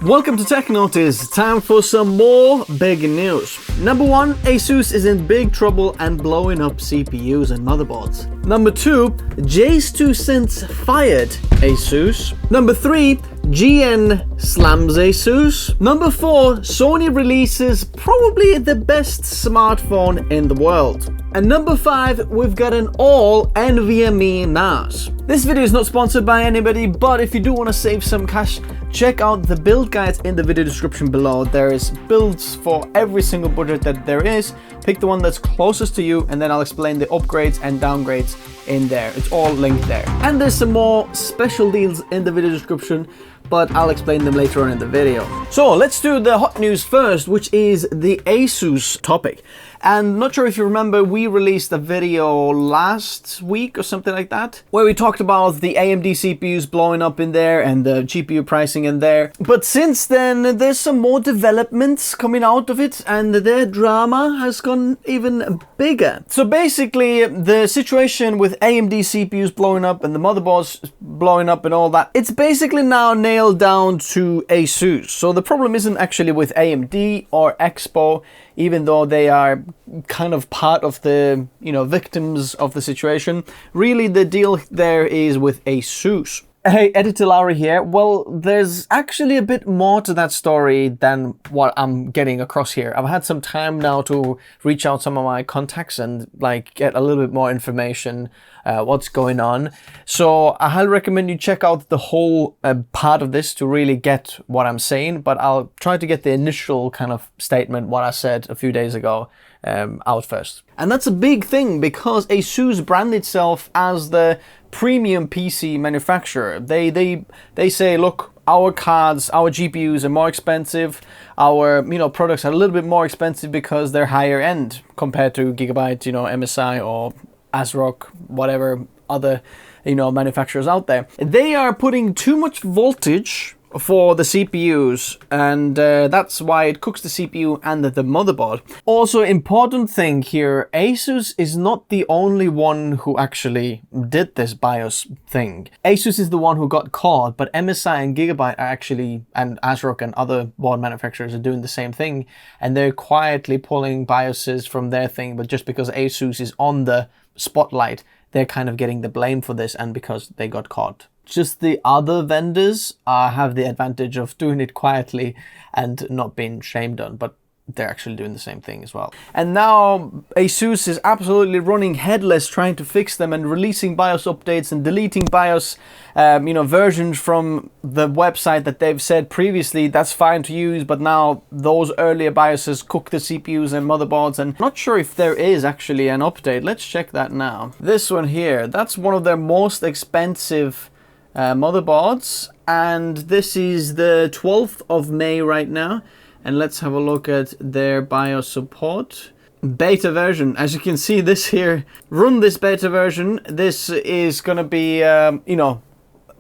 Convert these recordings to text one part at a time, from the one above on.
Welcome to Tech Notice. Time for some more big news. Number 1, ASUS is in big trouble and blowing up CPUs and motherboards. Number 2, Jay's 2 cents fired ASUS. Number 3, GN slams ASUS. Number 4, Sony releases probably the best smartphone in the world. And number 5, we've got an all NVMe NAS. This video is not sponsored by anybody, but if you do want to save some cash, check out the build guides in the video description below. There is builds for every single budget that there is. Pick the one that's closest to you, and then I'll explain the upgrades and downgrades in there. It's all linked there. And there's some more special deals in the video description, but I'll explain them later on in the video. So let's do the hot news first, which is the ASUS topic. And not sure if you remember, we released a video last week or something like that, where we talked about the AMD CPUs blowing up in there and the GPU pricing in there. But since then, there's some more developments coming out of it, and their drama has gone even bigger. So basically, the situation with AMD CPUs blowing up and the motherboards blowing up and all that, it's basically now nailed down to ASUS. So the problem isn't actually with AMD or EXPO, even though they are kind of part of the, victims of the situation. Really, the deal there is with ASUS. Hey, Editor Lauri here. Well, there's actually a bit more to that story than what I'm getting across here. I've had some time now to reach out some of my contacts and get a little bit more information, what's going on. So I highly recommend you check out the whole part of this to really get what I'm saying, but I'll try to get the initial kind of statement, what I said a few days ago, out first. And that's a big thing because ASUS brand itself as the premium PC manufacturer. They say, look, our cards, our GPUs are more expensive. Our products are a little bit more expensive because they're higher end compared to Gigabyte, MSI or ASRock, whatever other manufacturers out there. They are putting too much voltage for the CPUs, and that's why it cooks the CPU and the motherboard. Also, important thing here, ASUS is not the only one who actually did this BIOS thing. ASUS is the one who got caught, but MSI and Gigabyte are actually, and ASRock and other board manufacturers are doing the same thing, and they're quietly pulling BIOSes from their thing, but just because ASUS is on the spotlight, they're kind of getting the blame for this, and because they got caught. Just the other vendors have the advantage of doing it quietly and not being shamed on, but they're actually doing the same thing as well. And now ASUS is absolutely running headless trying to fix them and releasing BIOS updates and deleting BIOS versions from the website that they've said previously that's fine to use, but now those earlier BIOSes cook the CPUs and motherboards, and I'm not sure if there is actually an update. Let's check that now. This one here, that's one of their most expensive motherboards, and this is the 12th of May right now, and let's have a look at their BIOS support. Beta version, as you can see, this here, run this beta version. This is gonna be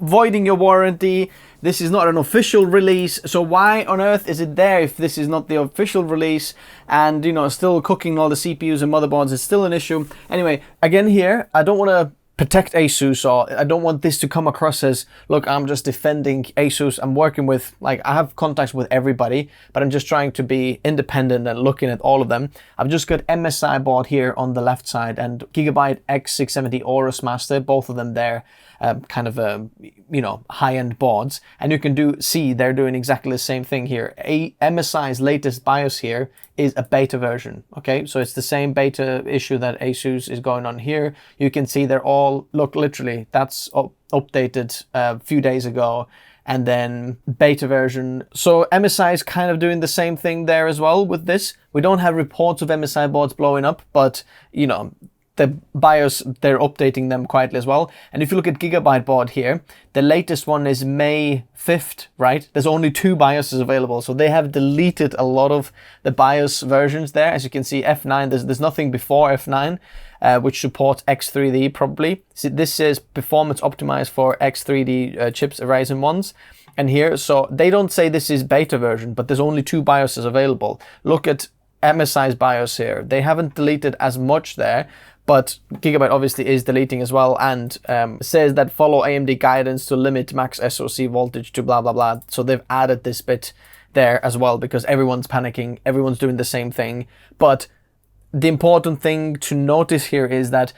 voiding your warranty. This is not an official release, so why on earth is it there if this is not the official release? And still cooking all the CPUs and motherboards is still an issue. Anyway, again here, I don't want to protect ASUS, or I don't want this to come across as, look, I'm just defending ASUS. I'm working with, I have contacts with everybody, but I'm just trying to be independent and looking at all of them. I've just got MSI board here on the left side and Gigabyte X670 Aorus Master, both of them there, kind of high-end boards, and you can see they're doing exactly the same thing here. MSI's latest BIOS here is a beta version. Okay, so it's the same beta issue that ASUS is going on here. You can see they're all, look, literally that's updated a few days ago, and then beta version. So MSI is kind of doing the same thing there as well with this. We don't have reports of MSI boards blowing up, but the BIOS, they're updating them quietly as well. And if you look at Gigabyte board here, the latest one is May 5th, right? There's only 2 BIOSes available, so they have deleted a lot of the BIOS versions there. As you can see, F9, there's nothing before F9, which supports X3D probably. See, this says performance optimized for X3D chips, Ryzen ones. And here, so they don't say this is beta version, but there's only 2 BIOSes available. Look at MSI's BIOS here. They haven't deleted as much there, But Gigabyte obviously is deleting as well, and says that follow AMD guidance to limit max SoC voltage to blah blah blah. So they've added this bit there as well because everyone's panicking, everyone's doing the same thing. But the important thing to notice here is that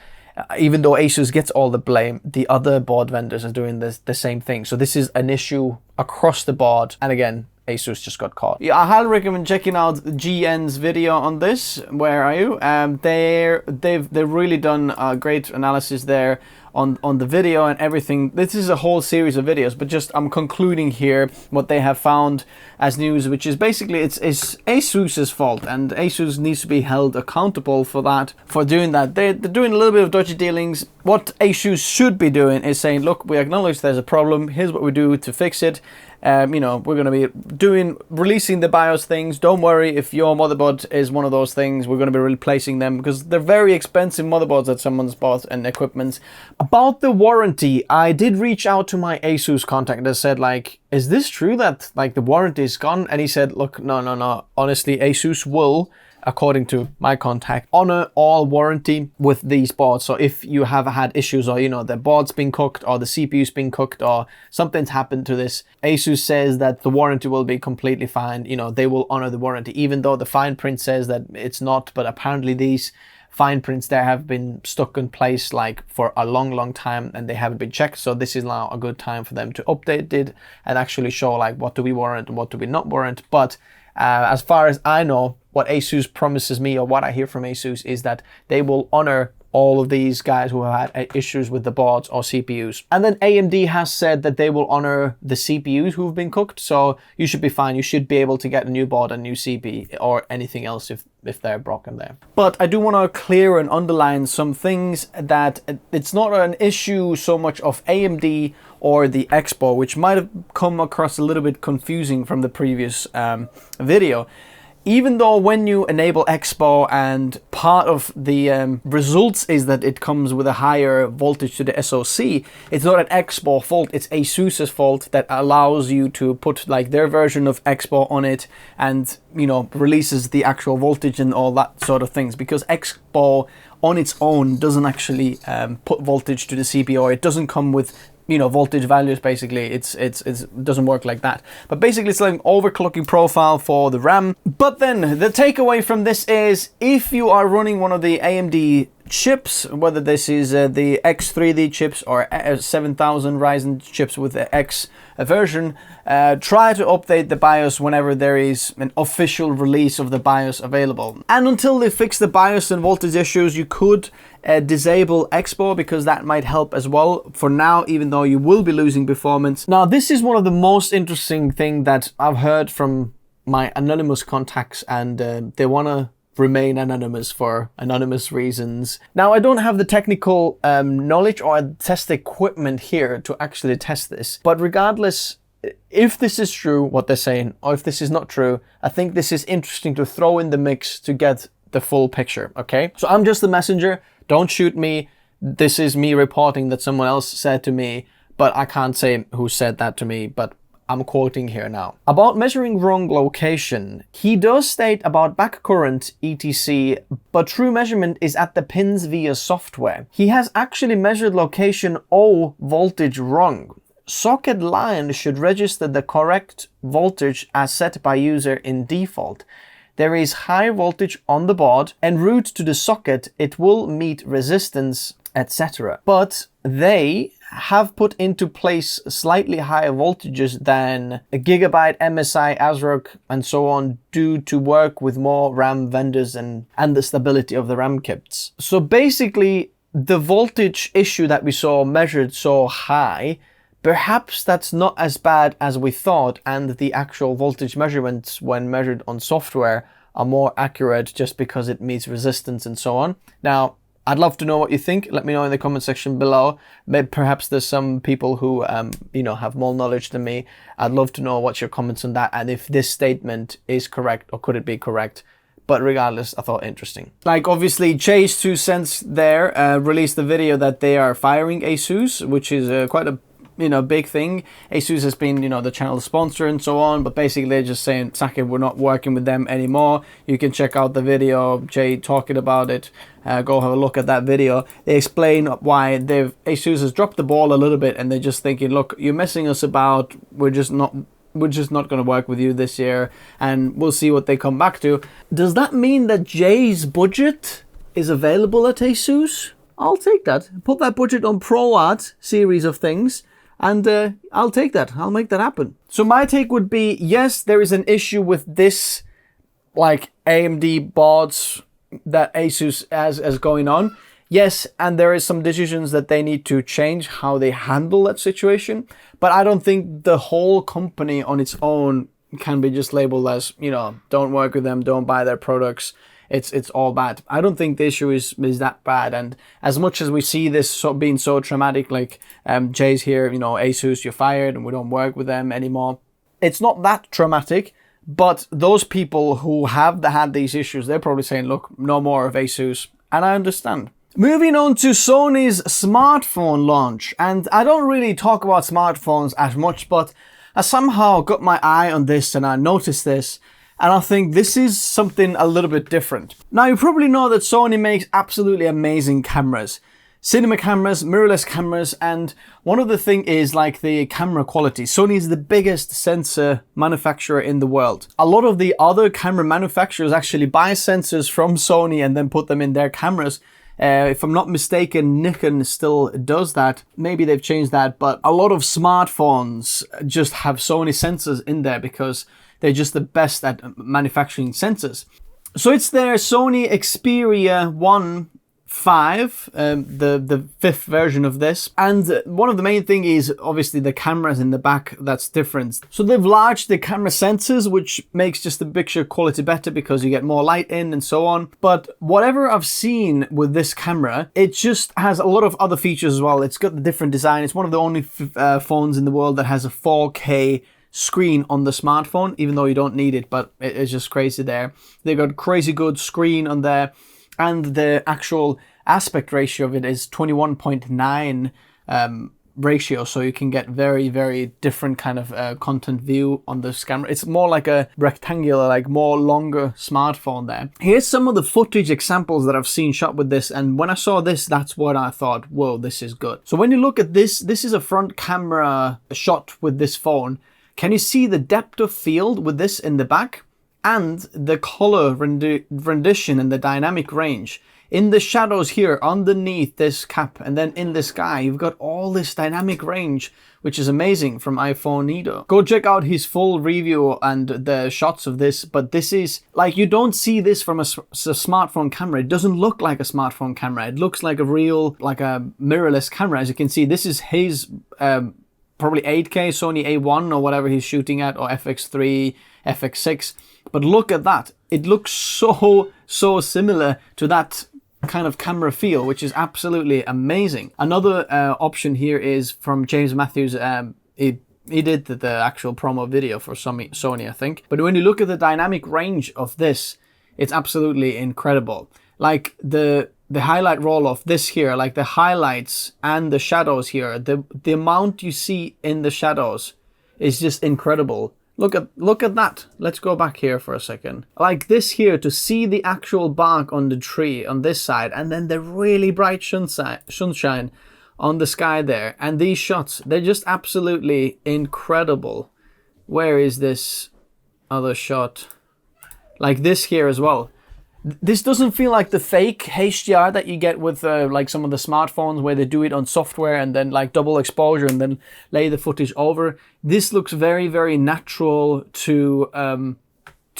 even though ASUS gets all the blame, the other board vendors are doing the same thing. So this is an issue across the board. And again, ASUS just got caught. Yeah, I highly recommend checking out GN's video on this. Where are you? They've really done a great analysis there on the video and everything. This is a whole series of videos, but just I'm concluding here what they have found as news, which is basically it's ASUS's fault, and ASUS needs to be held accountable for that, for doing that. They're doing a little bit of dodgy dealings. What ASUS should be doing is saying, look, we acknowledge there's a problem. Here's what we do to fix it. You know, we're going to be releasing the BIOS things. Don't worry if your motherboard is one of those things. We're going to be replacing them because they're very expensive motherboards that someone's bought and equipments. About the warranty, I did reach out to my ASUS contact that said, like, is this true that like the warranty is gone? And he said, look, no. Honestly, ASUS will, according to my contact, honor all warranty with these boards. So if you have had issues, or you know, the board's been cooked or the CPU's been cooked or something's happened to this, ASUS says that the warranty will be completely fine. You know, they will honor the warranty, even though the fine print says that it's not. But apparently these fine prints there have been stuck in place like for a long time, and they haven't been checked. So this is now a good time for them to update it and actually show like what do we warrant and what do we not warrant. But as far as I know, what ASUS promises me, or what I hear from ASUS, is that they will honor all of these guys who have had issues with the boards or CPUs. And then AMD has said that they will honor the CPUs who've been cooked. So you should be fine. You should be able to get a new board, a new CPU, or anything else if they're broken there. But I do want to clear and underline some things, that it's not an issue so much of AMD or the EXPO, which might have come across a little bit confusing from the previous video. Even though when you enable EXPO and part of the results is that it comes with a higher voltage to the SoC, it's not an EXPO fault, it's ASUS's fault that allows you to put like their version of EXPO on it and, you know, releases the actual voltage and all that sort of things. Because EXPO on its own doesn't actually put voltage to the CPU, or it doesn't come with, you know, voltage values. Basically it doesn't work like that. But basically it's like an overclocking profile for the RAM. But then the takeaway from this is, if you are running one of the AMD chips, whether this is the X3D chips or 7000 Ryzen chips with the X version, try to update the BIOS whenever there is an official release of the BIOS available. And until they fix the BIOS and voltage issues, you could disable EXPO, because that might help as well for now, even though you will be losing performance. Now, this is one of the most interesting thing that I've heard from my anonymous contacts, and they want to remain anonymous for anonymous reasons. Now, I don't have the technical knowledge or test equipment here to actually test this, but regardless, if this is true, what they're saying, or if this is not true, I think this is interesting to throw in the mix to get the full picture, okay? So I'm just the messenger, don't shoot me. This is me reporting that someone else said to me, but I can't say who said that to me, but I'm quoting here now. About measuring wrong location, he does state about back current etc, but true measurement is at the pins via software. He has actually measured location O voltage wrong. Socket line should register the correct voltage as set by user in default. There is high voltage on the board, en route to the socket it will meet resistance, etc. But they have put into place slightly higher voltages than a Gigabyte, MSI, ASRock, and so on do to work with more RAM vendors and the stability of the RAM kits. So basically, the voltage issue that we saw measured so high, perhaps that's not as bad as we thought, and the actual voltage measurements when measured on software are more accurate just because it meets resistance and so on. Now, I'd love to know what you think. Let me know in the comment section below. Maybe perhaps there's some people who, you know, have more knowledge than me. I'd love to know what's your comments on that, and if this statement is correct or could it be correct. But regardless, I thought interesting. Like, obviously, Jay's2 cents there released the video that they are firing ASUS, which is quite a big thing. ASUS has been, the channel sponsor and so on, but basically they're just saying, "Saki, we're not working with them anymore." You can check out the video, Jay talking about it. Go have a look at that video. They explain why ASUS has dropped the ball a little bit, and they're just thinking, "Look, you're messing us about. We're just not going to work with you this year, and we'll see what they come back to." Does that mean that Jay's budget is available at ASUS? I'll take that. Put that budget on ProArt series of things, and I'll take that. I'll make that happen. So my take would be, yes, there is an issue with this, like AMD boards that ASUS has going on. Yes, and there is some decisions that they need to change how they handle that situation. But I don't think the whole company on its own can be just labeled as, don't work with them, don't buy their products. It's all bad. I don't think the issue is that bad. And as much as we see this being so traumatic, like Jay's here, ASUS, you're fired and we don't work with them anymore. It's not that traumatic. But those people who have had these issues, they're probably saying, look, no more of ASUS. And I understand. Moving on to Sony's smartphone launch. And I don't really talk about smartphones as much, but I somehow got my eye on this and I noticed this. And I think this is something a little bit different. Now, you probably know that Sony makes absolutely amazing cameras. Cinema cameras, mirrorless cameras, and one of the thing is like the camera quality. Sony is the biggest sensor manufacturer in the world. A lot of the other camera manufacturers actually buy sensors from Sony and then put them in their cameras. If I'm not mistaken, Nikon still does that. Maybe they've changed that, but a lot of smartphones just have Sony sensors in there because they're just the best at manufacturing sensors. So it's their Sony Xperia 1 5, the fifth version of this, and one of the main thing is obviously the cameras in the back. That's different. So they've enlarged the camera sensors, which makes just the picture quality better because you get more light in and so on. But whatever I've seen with this camera, it just has a lot of other features as well. It's got the different design. It's one of the only phones in the world that has a 4K screen on the smartphone, even though you don't need it, but it's just crazy there. They got crazy good screen on there. And the actual aspect ratio of it is 21.9 ratio, so you can get very, very different kind of content view on this camera. It's more like a rectangular, like more longer smartphone there. Here's some of the footage examples that I've seen shot with this, and when I saw this, that's what I thought, whoa, this is good. So when you look at this, this is a front camera shot with this phone. Can you see the depth of field with this in the back? And the color rendition and the dynamic range. In the shadows here, underneath this cap, and then in the sky, you've got all this dynamic range, which is amazing from iPhone Nido. Go check out his full review and the shots of this, but this is, like, you don't see this from a smartphone camera. It doesn't look like a smartphone camera. It looks like a real, like a mirrorless camera. As you can see, this is his probably 8K Sony A1 or whatever he's shooting at, or FX3, FX6. But look at that. It looks so similar to that kind of camera feel, which is absolutely amazing. Another option here is from James Matthews. He did the actual promo video for Sony, I think. But when you look at the dynamic range of this, it's absolutely incredible. Like the highlight roll of this here, like the highlights and the shadows here, the amount you see in the shadows is just incredible. Look at that. Let's go back here for a second. Like this here, to see the actual bark on the tree on this side, and then the really bright sunshine on the sky there. And these shots, they're just absolutely incredible. Where is this other shot? Like this here as well. This doesn't feel like the fake HDR that you get with like some of the smartphones where they do it on software and then like double exposure and then lay the footage over. This looks very, very natural to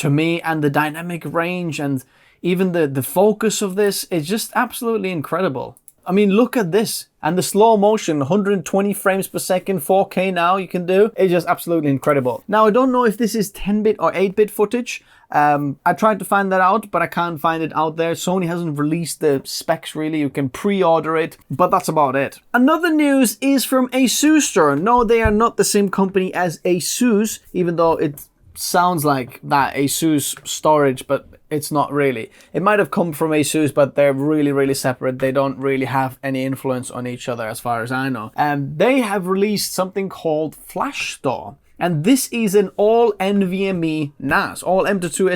me, and the dynamic range and even the focus of this is just absolutely incredible. I mean, look at this. And the slow motion, 120 frames per second, 4K now you can do. It's just absolutely incredible. Now, I don't know if this is 10-bit or 8-bit footage. I tried to find that out, but I can't find it out there. Sony hasn't released the specs really. You can pre-order it, but that's about it. Another news is from ASUS Store. No, they are not the same company as ASUS, even though it sounds like that ASUS storage, but it's not really. It might have come from ASUS, but they're really, really separate. They don't really have any influence on each other as far as I know. They have released something called Flash Store. And this is an all NVMe NAS, all M.2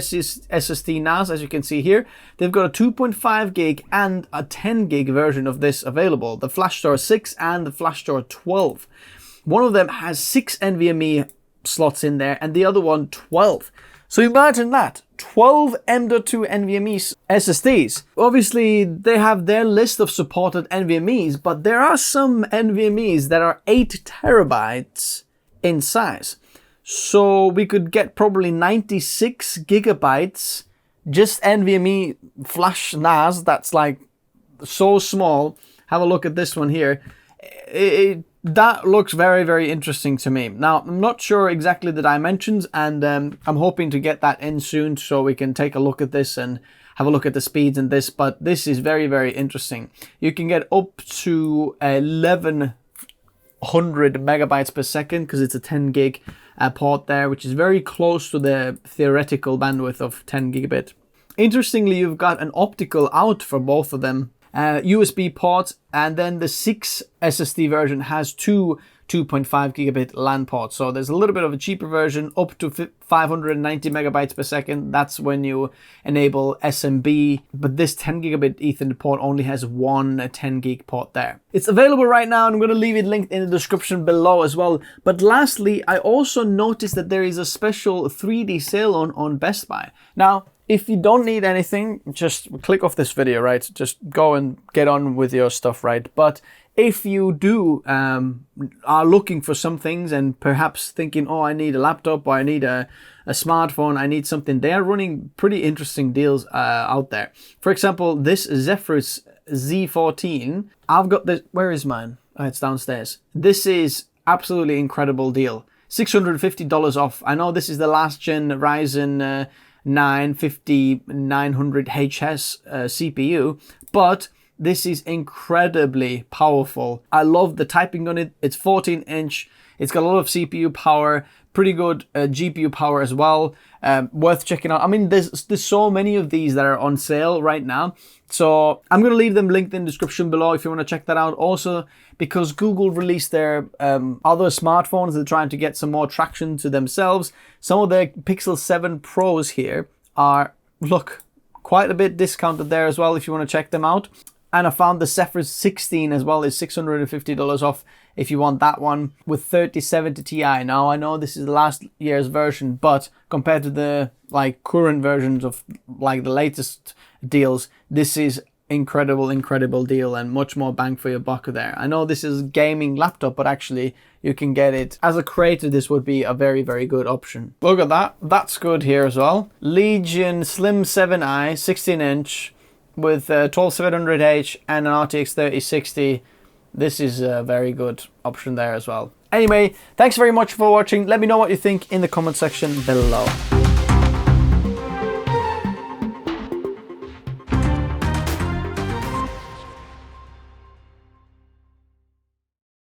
SSD NAS, as you can see here. They've got a 2.5 gig and a 10 gig version of this available. The Flash Store 6 and the Flash Store 12. One of them has 6 NVMe slots in there and the other one 12. So imagine that, 12 M.2 NVMe SSDs. Obviously, they have their list of supported NVMe's, but there are some NVMe's that are 8 terabytes in size. So we could get probably 96 gigabytes just NVMe flash NAS. That's like so small. Have a look at this one here. That looks very, very interesting to me. Now, I'm not sure exactly the dimensions, and I'm hoping to get that in soon so we can take a look at this and have a look at the speeds and this, but this is very, very interesting. You can get up to 1100 megabytes per second because it's a 10 gig port there, which is very close to the theoretical bandwidth of 10 gigabit. Interestingly, you've got an optical out for both of them, USB ports, and then the 6 SSD version has two 2.5 gigabit LAN ports. So there's a little bit of a cheaper version up to 590 megabytes per second. That's when you enable SMB, but this 10 gigabit Ethernet port only has one 10 gig port there. It's available right now, and I'm going to leave it linked in the description below as well. But lastly, I also noticed that there is a special 3D sale on Best Buy. Now, if you don't need anything, just click off this video, right? Just go and get on with your stuff, right? But if you do are looking for some things and perhaps thinking, oh, I need a laptop or I need a smartphone, I need something, they're running pretty interesting deals out there. For example, this Zephyrus Z14, I've got this, where is mine? Oh, it's downstairs. This is absolutely incredible deal. $650 off. I know this is the last gen Ryzen 9 5900HS CPU, but this is incredibly powerful. I love the typing on it. It's 14-inch. It's got a lot of CPU power, pretty good GPU power as well. Worth checking out. I mean, there's so many of these that are on sale right now. So I'm going to leave them linked in the description below if you want to check that out. Also, because Google released their other smartphones, they're trying to get some more traction to themselves. Some of their Pixel 7 Pros here are, look, quite a bit discounted there as well if you want to check them out. And I found the Zephyrus 16 as well is $650 off if you want that one with 3070 Ti. Now, I know this is last year's version, but compared to the current versions of the latest deals, this is incredible deal and much more bang for your buck there. I know this is a gaming laptop, but actually you can get it as a creator. This would be a very, very good option. Look at that. That's good here as well. Legion Slim 7i 16-inch with 12700H and an RTX 3060. This is a very good option there as well. Anyway, thanks very much for watching. Let me know what you think in the comment section below.